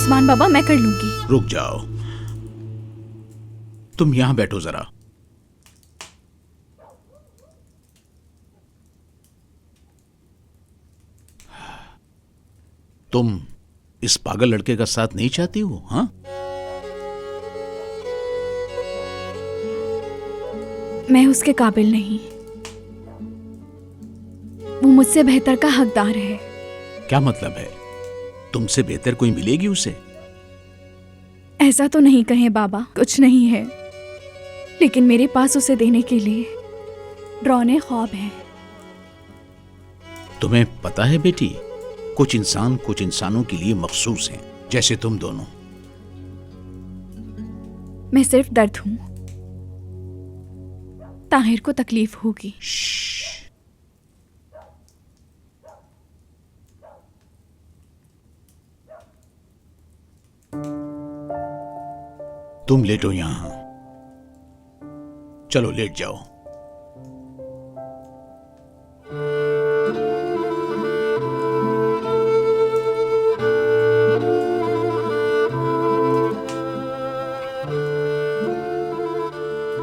उस्मान बाबा, मैं कर लूंगी। रुक जाओ, तुम यहां बैठो जरा। तुम इस पागल लड़के का साथ नहीं चाहती हो? हाँ, मैं उसके काबिल नहीं। वो मुझसे बेहतर का हकदार है। क्या मतलब है? तुमसे बेहतर कोई मिलेगी उसे? ऐसा तो नहीं कहें बाबा, कुछ नहीं है, लेकिन मेरे पास उसे देने के लिए ड्रोने ख्वाब हैं। तुम्हें पता है बेटी, कुछ इंसान कुछ इंसानों के लिए मखसूस हैं, जैसे तुम दोनों। मैं सिर्फ दर्द हूं, ताहिर को तकलीफ होगी। तुम लेटो यहां, चलो लेट जाओ।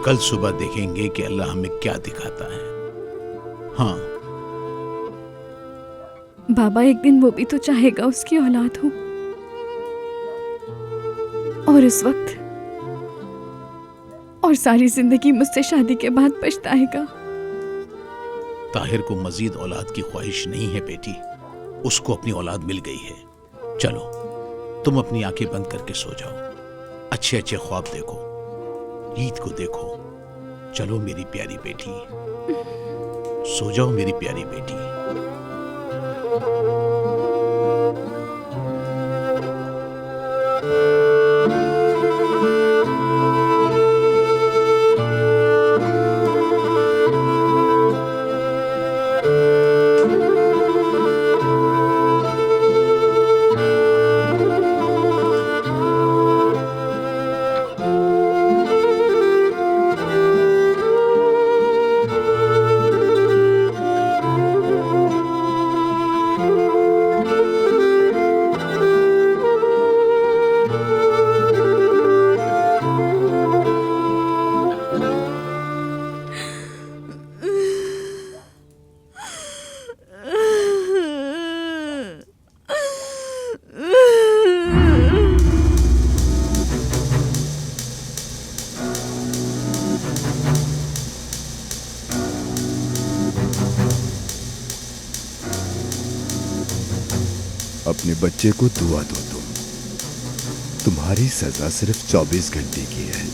कल सुबह देखेंगे कि अल्लाह हमें क्या दिखाता है। हाँ बाबा, एक दिन वो भी तो चाहेगा उसकी औलाद हो, और उस वक्त और सारी जिंदगी मुझसे शादी के बाद पछताएगा। ताहिर को मजीद औलाद की ख्वाहिश नहीं है बेटी, उसको अपनी औलाद मिल गई है। चलो तुम अपनी आंखें बंद करके सो जाओ, अच्छे अच्छे ख्वाब देखो, ईद को देखो। चलो मेरी प्यारी बेटी, सो जाओ मेरी प्यारी बेटी। अपने बच्चे को दुआ दो, तुम्हारी सजा सिर्फ 24 घंटे की है।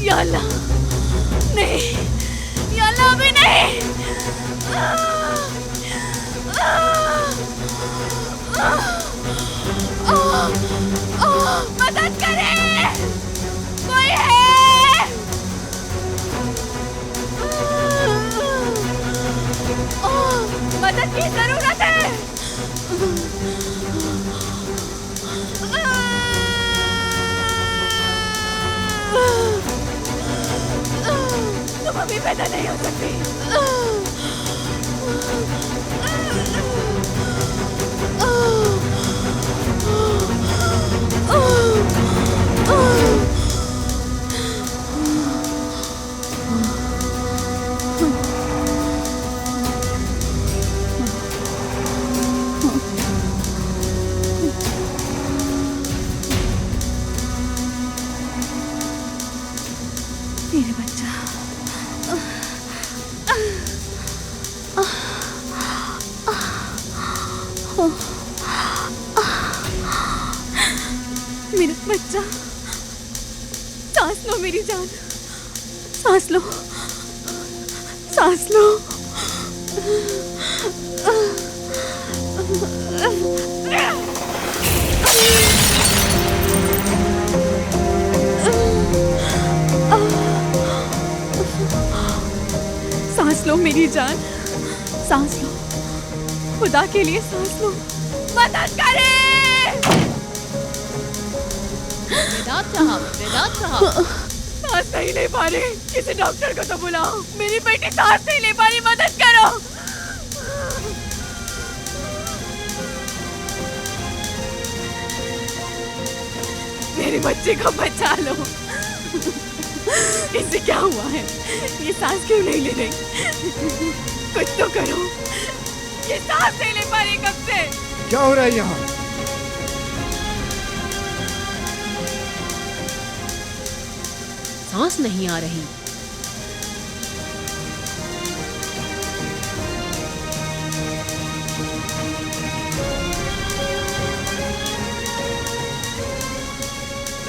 या अल्लाह, नहीं, या अल्लाह, अभी नहीं। मदद करें, कोई है? मदद की जरूरत है। तुम अभी पैदा नहीं हो सकती। मेरे बच्चा, मेरा बच्चा, सांस लो मेरी जान, सांस लो, सांस लो। मेरी जान, सांस लो, खुदा के लिए सांस लो, मदद करें। वेदांत साहब, सांस नहीं ले पा रहे, किसी डॉक्टर को तो बुलाओ, मेरी बेटी सांस नहीं ले पा रही, मदद करो। मेरे बच्चे को बचा लो। इसे क्या हुआ है? ये सांस क्यों नहीं ले रही? कुछ तो करो, ये सांस नहीं ले पा रही कब से। क्या हो रहा है यहाँ? सांस नहीं आ रही।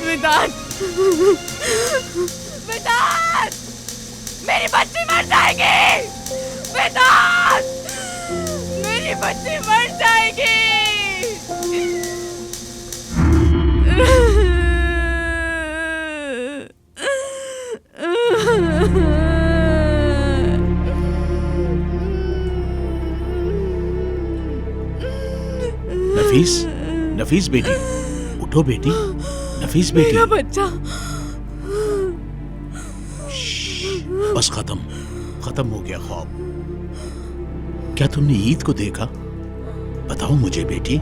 वेदांत, वेदांत, मेरी बच्ची मर जाएगी। वेदांत, मेरी बच्ची मर जाएगी। नफीस, नफीस बेटी, उठो बेटी, नफीस बेटी। मेरा बच्चा। बस खत्म, खत्म हो गया ख्वाब। क्या तुमने ईद को देखा? बताओ मुझे बेटी।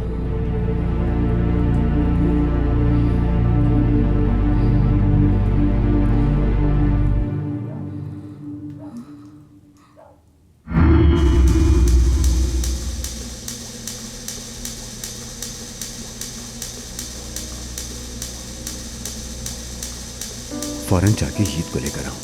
फौरन जाके ईद को लेकर आऊं।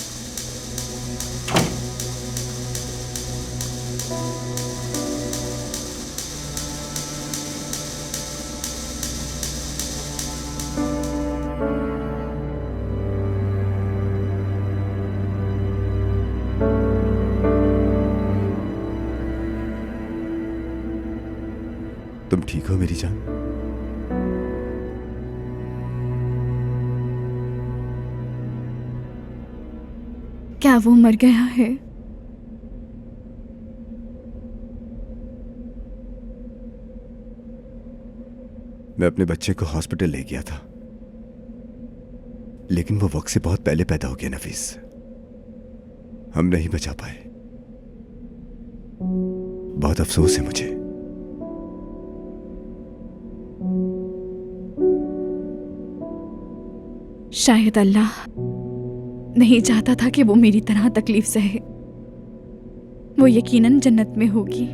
तुम ठीक हो मेरी जान? क्या वो मर गया है? मैं अपने बच्चे को हॉस्पिटल ले गया था, लेकिन वो वक्त से बहुत पहले पैदा हो गया नफीस। हम नहीं बचा पाए। बहुत अफसोस है मुझे। शायद अल्लाह नहीं चाहता था कि वो मेरी तरह तकलीफ सहे। वो यकीनन जन्नत में होगी।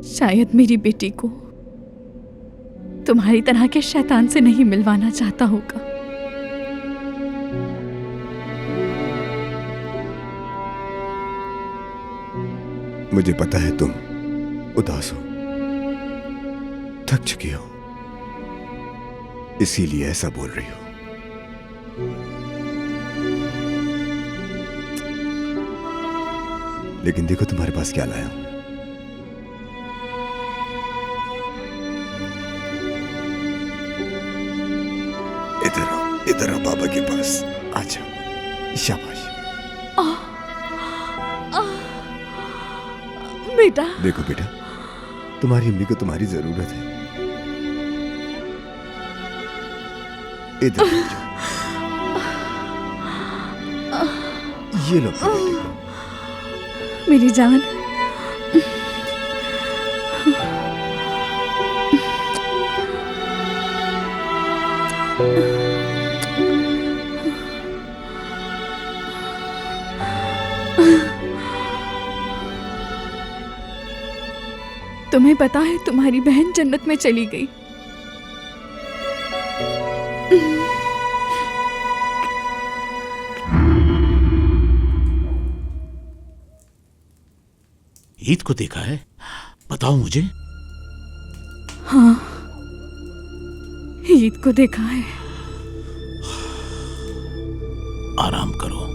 शायद मेरी बेटी को तुम्हारी तरह के शैतान से नहीं मिलवाना चाहता होगा। मुझे पता है तुम उदास हो, थक चुकी हो, इसीलिए ऐसा बोल रही हो। लेकिन देखो तुम्हारे पास क्या लाया हूं। इधर आओ बाबा के पास। अच्छा, शाबाश। बेटा, देखो बेटा, तुम्हारी अम्मी को तुम्हारी जरूरत है। इधर ये लो बेटे को। मेरी जान, तुम्हें पता है तुम्हारी बहन जन्नत में चली गई। ईद को देखा है? बताओ मुझे। हाँ, ईद को देखा है। आराम करो।